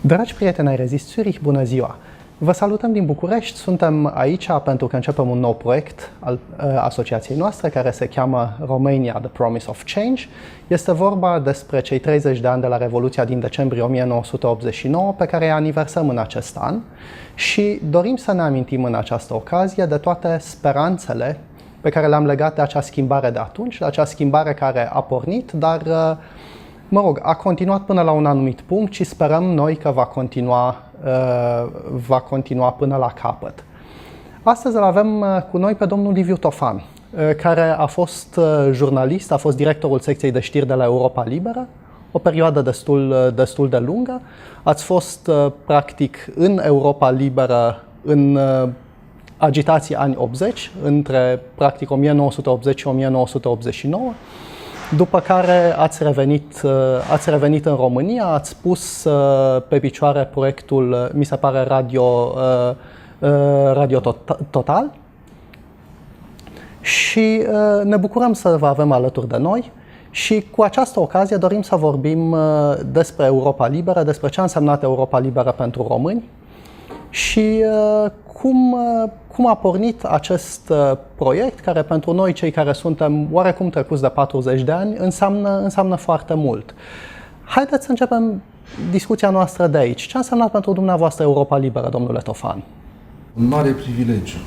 Dragi prieteni ai Resist Zürich, bună ziua! Vă salutăm din București, suntem aici pentru că începem un nou proiect al asociației noastre care se cheamă Romania The Promise of Change. Este vorba despre cei 30 de ani de la Revoluția din decembrie 1989 pe care îi aniversăm în acest an și dorim să ne amintim în această ocazie de toate speranțele pe care le-am legat de acea schimbare de atunci, de acea schimbare care a pornit, dar a continuat până la un anumit punct și sperăm noi că va continua până la capăt. Astăzi îl avem cu noi pe domnul Liviu Tofan, care a fost jurnalist, a fost directorul secției de știri de la Europa Liberă, o perioadă destul de lungă. Ați fost practic în Europa Liberă în agitații anii 80, între practic 1980 și 1989. După care ați revenit în România, ați pus pe picioare proiectul, mi se pare, Radio Total și ne bucurăm să vă avem alături de noi și cu această ocazie dorim să vorbim despre Europa Liberă, despre ce a însemnat Europa Liberă pentru români și cum a pornit acest proiect care pentru noi, cei care suntem oarecum trecuți de 40 de ani, înseamnă foarte mult. Haideți să începem discuția noastră de aici. Ce a însemnat pentru dumneavoastră Europa Liberă, domnule Tofan? Un mare privilegiu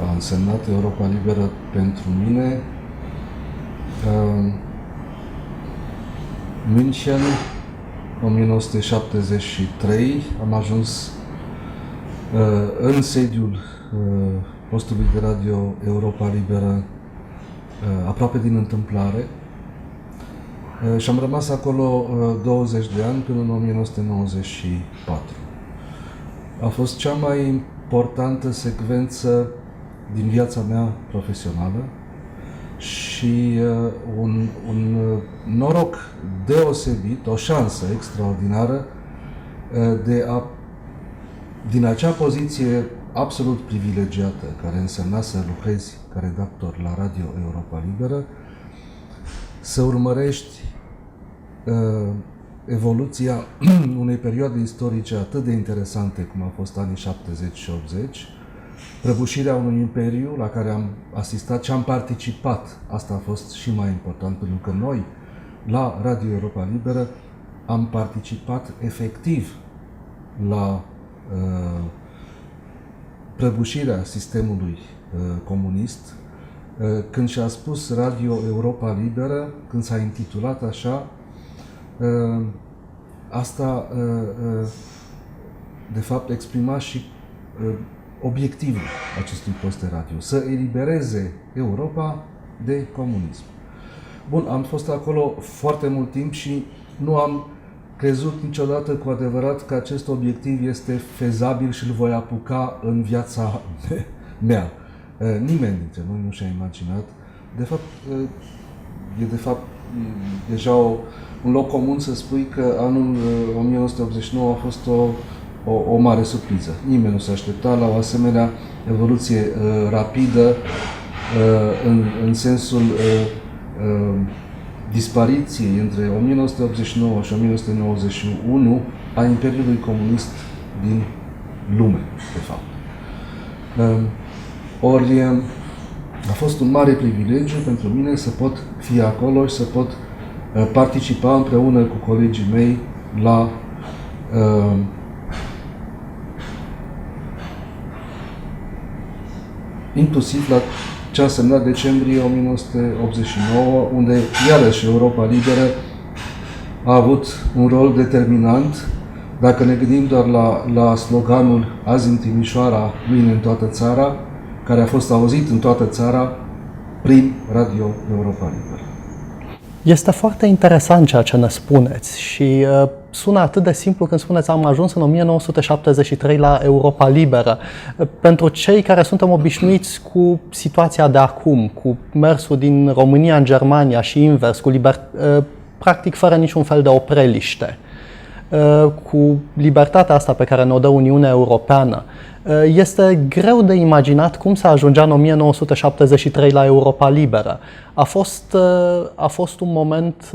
a însemnat Europa Liberă pentru mine. München, 1973, am ajuns în sediul postului de radio Europa Liberă aproape din întâmplare și am rămas acolo 20 de ani până în 1994. A fost cea mai importantă secvență din viața mea profesională și un noroc deosebit, o șansă extraordinară de a, din acea poziție absolut privilegiată, care însemna să lucrezi ca redactor la Radio Europa Liberă, să urmărești evoluția unei perioade istorice atât de interesante cum a fost anii 70 și 80, prăbușirea unui imperiu la care am asistat și am participat. Asta a fost și mai important, pentru că noi, la Radio Europa Liberă, am participat efectiv la prăbușirea sistemului comunist, când și-a spus Radio Europa Liberă, când s-a intitulat așa, asta de fapt exprima și obiectivul acestui post de radio, să elibereze Europa de comunism. Bun, am fost acolo foarte mult timp și nu am crezut niciodată cu adevărat că acest obiectiv este fezabil și îl voi apuca în viața mea. Nimeni dintre noi nu și-a imaginat. De fapt, deja un loc comun să spui că anul 1989 a fost o mare surpriză. Nimeni nu se aștepta la o asemenea evoluție rapidă în sensul dispariției între 1989 și 1991 a Imperiului Comunist din lume, de fapt. Ori a fost un mare privilegiu pentru mine să pot fi acolo și să pot participa împreună cu colegii mei la inclusiv la ce a însemnat decembrie 1989, unde iarăși Europa Liberă a avut un rol determinant. Dacă ne gândim doar la sloganul Azi în Timișoara, mâine în toată țara, care a fost auzit în toată țara prin Radio Europa Liberă. Este foarte interesant ceea ce ne spuneți și sună atât de simplu când spuneți am ajuns în 1973 la Europa Liberă. Pentru cei care suntem obișnuiți cu situația de acum, cu mersul din România în Germania și invers, practic fără niciun fel de opreliște, cu libertatea asta pe care ne-o dă Uniunea Europeană, Este greu de imaginat cum se ajungea în 1973 la Europa Liberă. A fost un moment,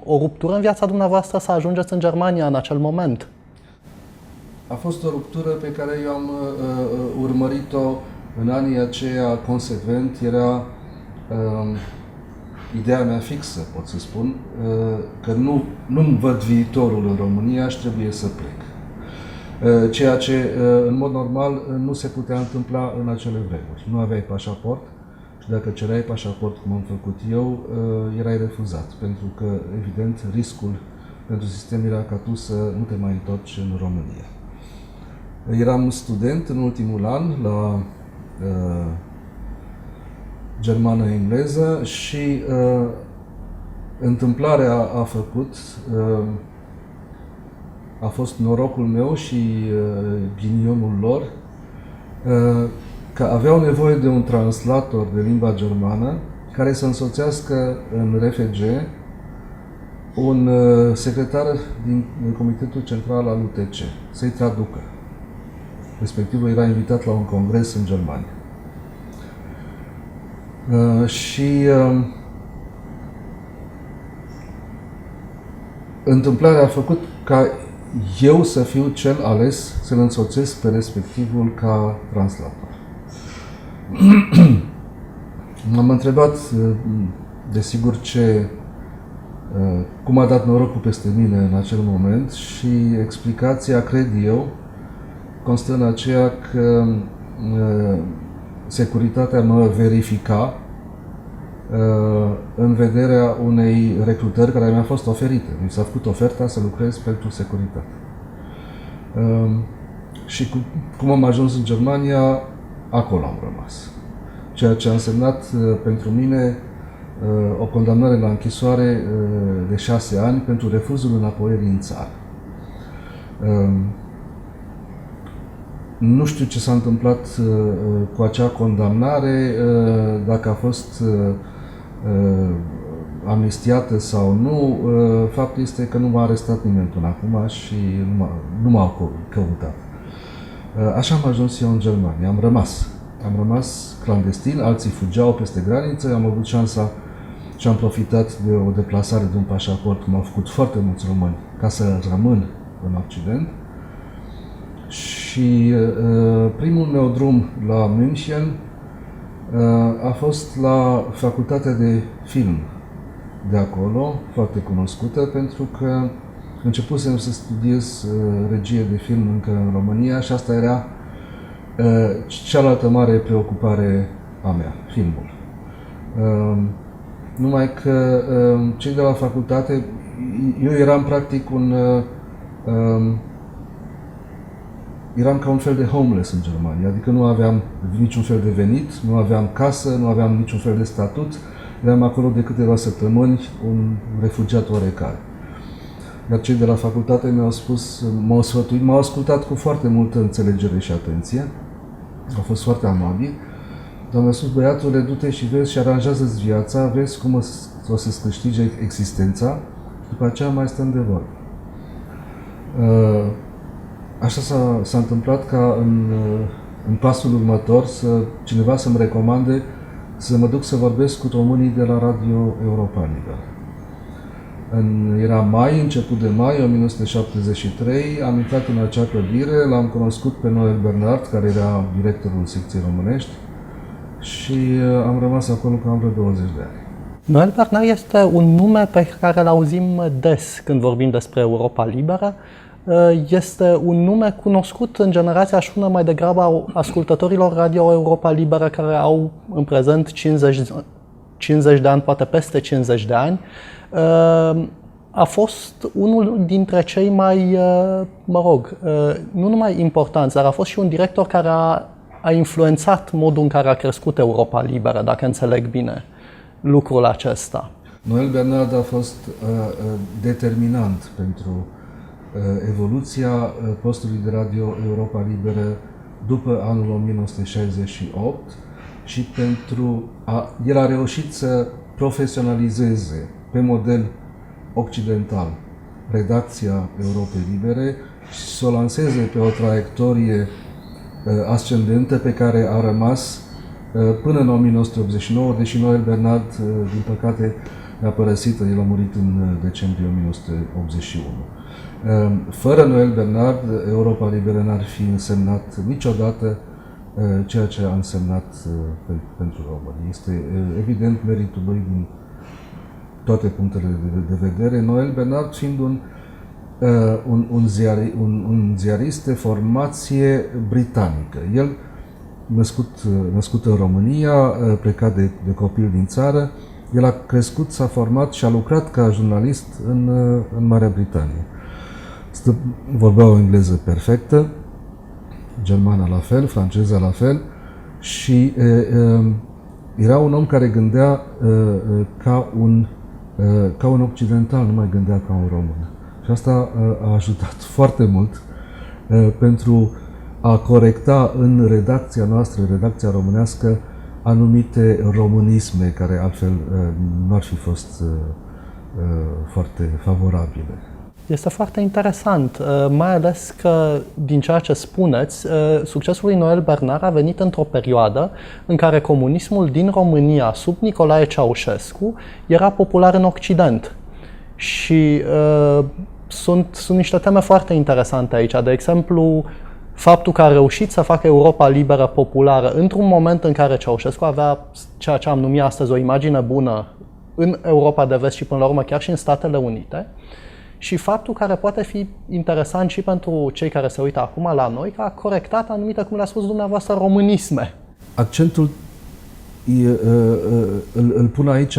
o ruptură în viața dumneavoastră să ajungeți în Germania în acel moment? A fost o ruptură pe care eu am urmărit-o în anii aceia consecvent. Era ideea mea fixă, pot să spun, că nu-mi văd viitorul în România și trebuie să plec. Ceea ce, în mod normal, nu se putea întâmpla în acele vremuri. Nu aveai pașaport și dacă cereai pașaport, cum am făcut eu, erai refuzat, pentru că, evident, riscul pentru sistem era ca tu să nu te mai întorci în România. Eram student în ultimul an la germană-engleză și întâmplarea a făcut, a fost norocul meu și ghinionul lor, că aveau nevoie de un translator de limba germană care să însoțească în RFG un secretar din Comitetul Central al UTC, să-i traducă. Respectivul era invitat la un congres în Germania. Întâmplarea a făcut ca eu să fiu cel ales să-l însoțesc pe respectivul ca translator. M-am întrebat, desigur, cum a dat norocul peste mine în acel moment și explicația, cred eu, constă în aceea că securitatea mă verifica în vederea unei recrutări care mi-a fost oferită. Mi s-a făcut oferta să lucrez pentru securitate. Și cum am ajuns în Germania, acolo am rămas. Ceea ce a însemnat pentru mine o condamnare la închisoare de 6 ani pentru refuzul înapoierii în țară. Nu știu ce s-a întâmplat cu acea condamnare, dacă a fost amnistiată sau nu. Faptul este că nu m-a arestat nimeni până acum și nu m-au căutat. Așa am ajuns eu în Germania. Am rămas clandestin, alții fugeau peste graniță, am avut șansa și am profitat de o deplasare de un pașaport, cum au făcut foarte mulți români, ca să rămân în Occident. Și primul meu drum la München a fost la facultatea de film de acolo, foarte cunoscută, pentru că începusem să studiez regie de film încă în România și asta era cealaltă mare preocupare a mea, filmul. Numai că cei de la facultate, eu eram practic eram ca un fel de homeless în Germania, adică nu aveam niciun fel de venit, nu aveam casă, nu aveam niciun fel de statut, eram acolo de câteva săptămâni, un refugiat oarecare. Dar cei de la facultate mi-au spus, m-au sfătuit, m-au ascultat cu foarte multă înțelegere și atenție, au fost foarte amabili, dar mi-au spus, băiatule, du-te și vezi și aranjează-ți viața, vezi cum o să-ți câștige existența, după aceea mai stăm de vorbă. Așa s-a întâmplat ca în pasul următor cineva să-mi recomande să mă duc să vorbesc cu românii de la Radio Europa Liberă. Era mai, început de mai 1973, am intrat în acea clădire, l-am cunoscut pe Noel Bernard, care era directorul secției românești, și am rămas acolo cam vreo 20 de ani. Noel Bernard este un nume pe care îl auzim des când vorbim despre Europa Liberă. Este un nume cunoscut în generația și una mai degrabă a ascultătorilor Radio Europa Liberă, care au în prezent 50 de ani, poate peste 50 de ani. A fost unul dintre cei mai, nu numai importanți, dar a fost și un director care a influențat modul în care a crescut Europa Liberă, dacă înțeleg bine lucrul acesta. Noel Bernard a fost determinant pentru evoluția postului de Radio Europa Liberă după anul 1968 și el a reușit să profesionalizeze pe model occidental redacția Europei Libere și să o lanseze pe o traiectorie ascendentă pe care a rămas până în 1989, deși Noel Bernard, din păcate, a părăsit, el a murit în decembrie 1981. Fără Noel Bernard, Europa Liberă n-ar fi însemnat niciodată ceea ce a însemnat pentru români. Este evident meritul lui din toate punctele de vedere. Noel Bernard fiind un ziarist de formație britanică. El, născut în România, plecat de copil din țară, el a crescut, s-a format și a lucrat ca jurnalist în Marea Britanie. Vorbea o engleză perfectă, germana la fel, franceza la fel și era un om care gândea ca un occidental, nu mai gândea ca un român. Și asta a ajutat foarte mult pentru a corecta în redacția noastră, redacția românească, anumite românisme care altfel nu ar fi fost foarte favorabile. Este foarte interesant, mai ales că, din ceea ce spuneți, succesul lui Noel Bernard a venit într-o perioadă în care comunismul din România, sub Nicolae Ceaușescu, era popular în Occident. Și sunt niște teme foarte interesante aici. De exemplu, faptul că a reușit să facă Europa liberă populară într-un moment în care Ceaușescu avea ceea ce am numit astăzi o imagine bună în Europa de Vest și până la urmă chiar și în Statele Unite, și faptul care poate fi interesant și pentru cei care se uită acum la noi, că a corectat anumite, cum le-a spus dumneavoastră, românisme. Accentul îl pun aici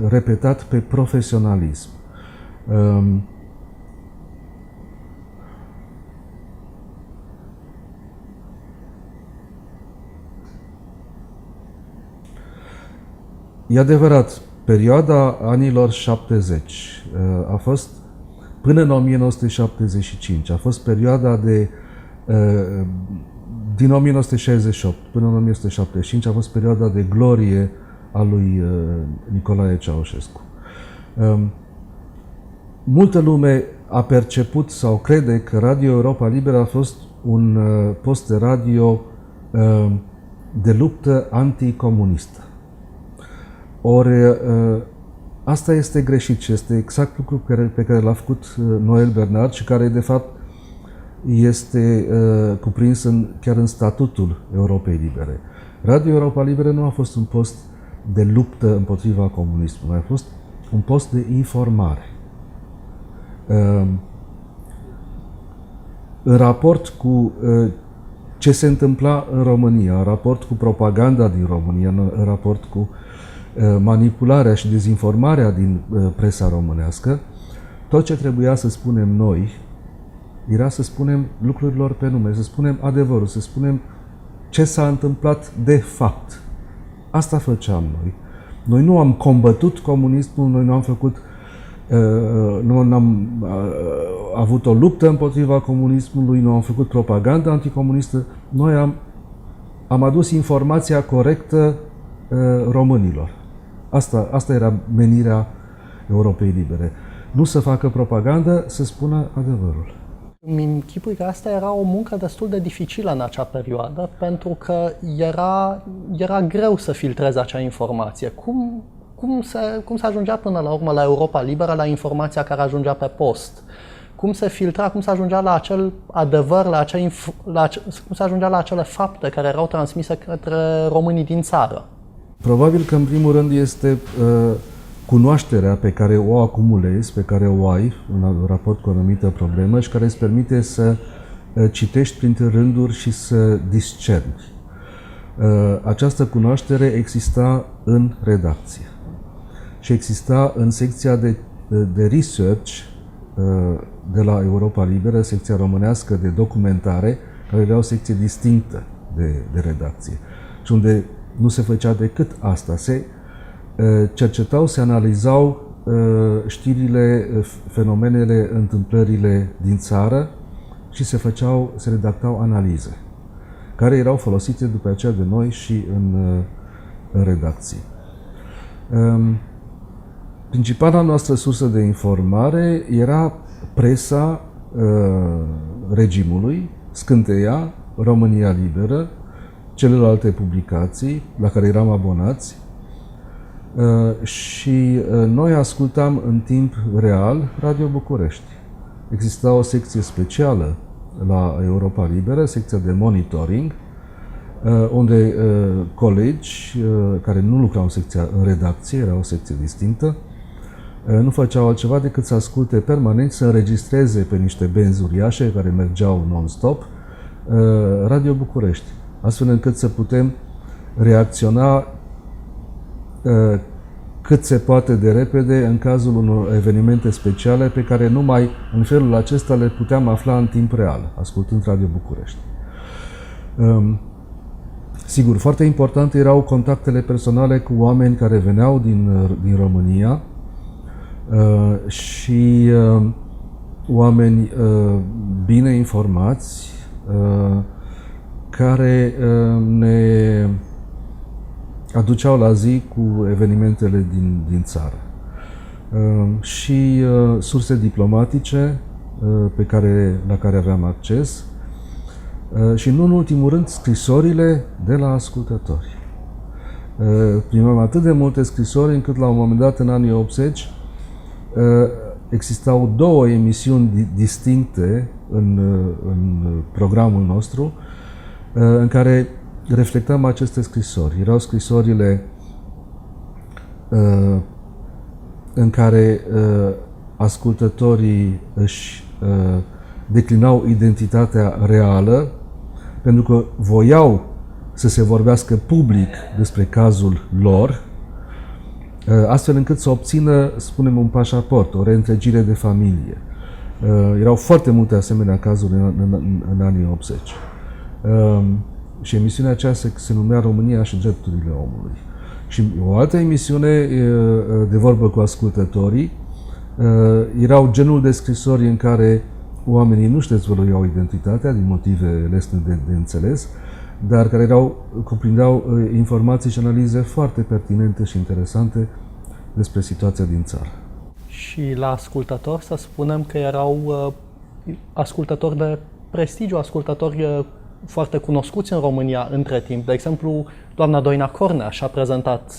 repetat pe profesionalism. E adevărat, perioada anilor 70 a fost până în 1975, a fost perioada din 1968 până în 1975 a fost perioada de glorie a lui Nicolae Ceaușescu. Multă lume a perceput sau crede că Radio Europa Liberă a fost un post de radio de luptă anticomunistă. Ori asta este greșit și este exact lucrul pe care l-a făcut Noel Bernard și care, de fapt, este cuprins chiar în statutul Europei Libere. Radio Europa Liberă nu a fost un post de luptă împotriva comunismului, a fost un post de informare. În raport cu ce se întâmpla în România, în raport cu propaganda din România, în raport cu manipularea și dezinformarea din presa românească, tot ce trebuia să spunem noi era să spunem lucrurilor pe nume, să spunem adevărul, să spunem ce s-a întâmplat de fapt. Asta făceam noi. Noi nu am combătut comunismul, noi nu am făcut, nu am avut o luptă împotriva comunismului, nu am făcut propaganda anticomunistă, noi am adus informația corectă românilor. Asta era menirea Europei Libere. Nu să facă propagandă, să spună adevărul. Îmi închipui că asta era o muncă destul de dificilă în acea perioadă, pentru că era greu să filtrezi acea informație. Cum se ajungea până la urmă la Europa Liberă, la informația care ajungea pe post? Cum se filtra, cum se ajungea la acel adevăr, cum se ajungea la acele fapte care erau transmise către românii din țară? Probabil că, în primul rând, este cunoașterea pe care o acumulezi, pe care o ai în raport cu o anumită problemă și care îți permite să citești printre rânduri și să discerni. Această cunoaștere exista în redacție și exista în secția de research de la Europa Liberă, secția românească de documentare, care era o secție distinctă de redacție și unde nu se făcea decât asta. Se cercetau, se analizau știrile, fenomenele, întâmplările din țară și se redactau analize, care erau folosite după aceea de noi și în redacții. Principala noastră sursă de informare era presa regimului, scânteia România Liberă, celelalte publicații la care eram abonați și noi ascultam în timp real Radio București. Exista o secție specială la Europa Liberă, secția de monitoring, unde colegi care nu lucrau în secția în redacție, era o secție distinctă, nu făceau altceva decât să asculte permanent, să înregistreze pe niște benzi uriașe care mergeau non-stop Radio București, astfel încât să putem reacționa cât se poate de repede în cazul unor evenimente speciale pe care numai în felul acesta le puteam afla în timp real, ascultând Radio București. Sigur, foarte importante erau contactele personale cu oameni care veneau din România și oameni bine informați care ne aduceau la zi cu evenimentele din țară. Și surse diplomatice la care aveam acces și, nu în ultimul rând, scrisorile de la ascultători. Primeam atât de multe scrisori încât la un moment dat, în anii 80, existau două emisiuni distincte în programul nostru în care reflectam aceste scrisori. Erau scrisorile în care ascultătorii își declinau identitatea reală pentru că voiau să se vorbească public despre cazul lor, astfel încât să obțină, spunem, un pașaport, o reîntregire de familie. Erau foarte multe asemenea cazuri în anii 80. Și emisiunea aceea se numea România și drepturile omului. Și o altă emisiune, de vorbă cu ascultătorii, erau genul de scrisori în care oamenii nu-și dezvăluiau identitatea din motive lesne de înțeles, dar care cuprindeau informații și analize foarte pertinente și interesante despre situația din țară. Și la ascultători să spunem că erau ascultători de prestigiu, ascultători foarte cunoscuți în România între timp. De exemplu, doamna Doina Cornea și-a prezentat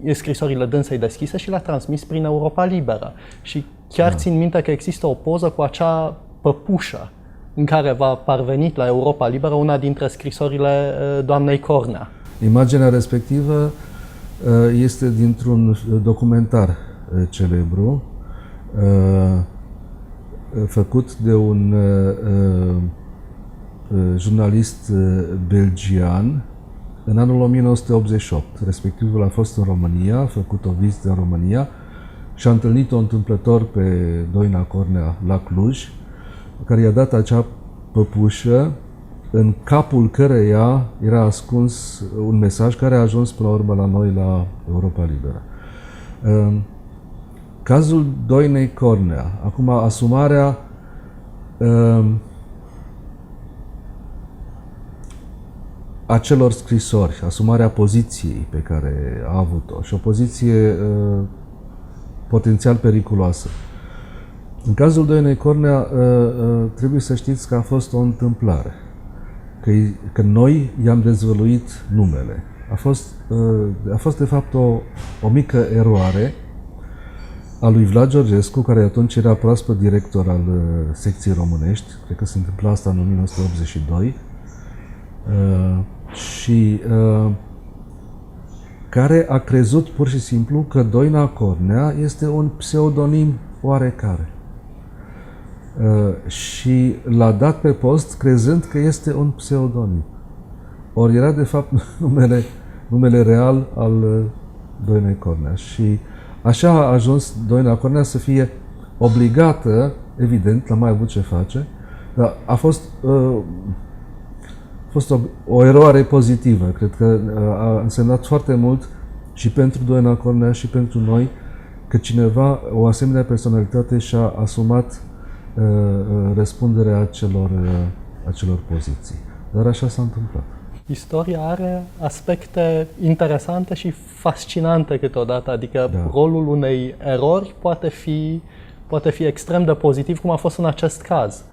scrisorile dânsei deschise și le-a transmis prin Europa Liberă. Și chiar țin minte că există o poză cu acea păpușă în care va parvenit la Europa Liberă una dintre scrisorile doamnei Cornea. Imaginea respectivă este dintr-un documentar celebru făcut de un jurnalist belgian în anul 1988. Respectivul a fost în România, a făcut o vizită în România și a întâlnit-o întâmplător pe Doina Cornea la Cluj, care i-a dat acea păpușă în capul căreia era ascuns un mesaj care a ajuns până la urmă la noi la Europa Liberă. Cazul Doinei Cornea, acum asumarea acelor scrisori, asumarea poziției pe care a avut-o și o poziție potențial periculoasă. În cazul Doinei Cornea trebuie să știți că a fost o întâmplare, că noi i-am dezvăluit numele. A fost de fapt o mică eroare a lui Vlad Georgescu, care atunci era proaspăt director al secției românești, cred că se întâmpla asta în 1982, și care a crezut pur și simplu că Doina Cornea este un pseudonim oarecare. Și l-a dat pe post crezând că este un pseudonim. Ori era de fapt numele real al Doinei Cornea. Și așa a ajuns Doina Cornea să fie obligată, evident, n-a mai avut ce face, dar a fost o eroare pozitivă. Cred că a însemnat foarte mult și pentru Doina Cornea și pentru noi că cineva, o asemenea personalitate, și-a asumat răspunderea acelor poziții. Dar așa s-a întâmplat. Istoria are aspecte interesante și fascinante câteodată, adică rolul unei erori poate fi poate fi extrem de pozitiv, cum a fost în acest caz.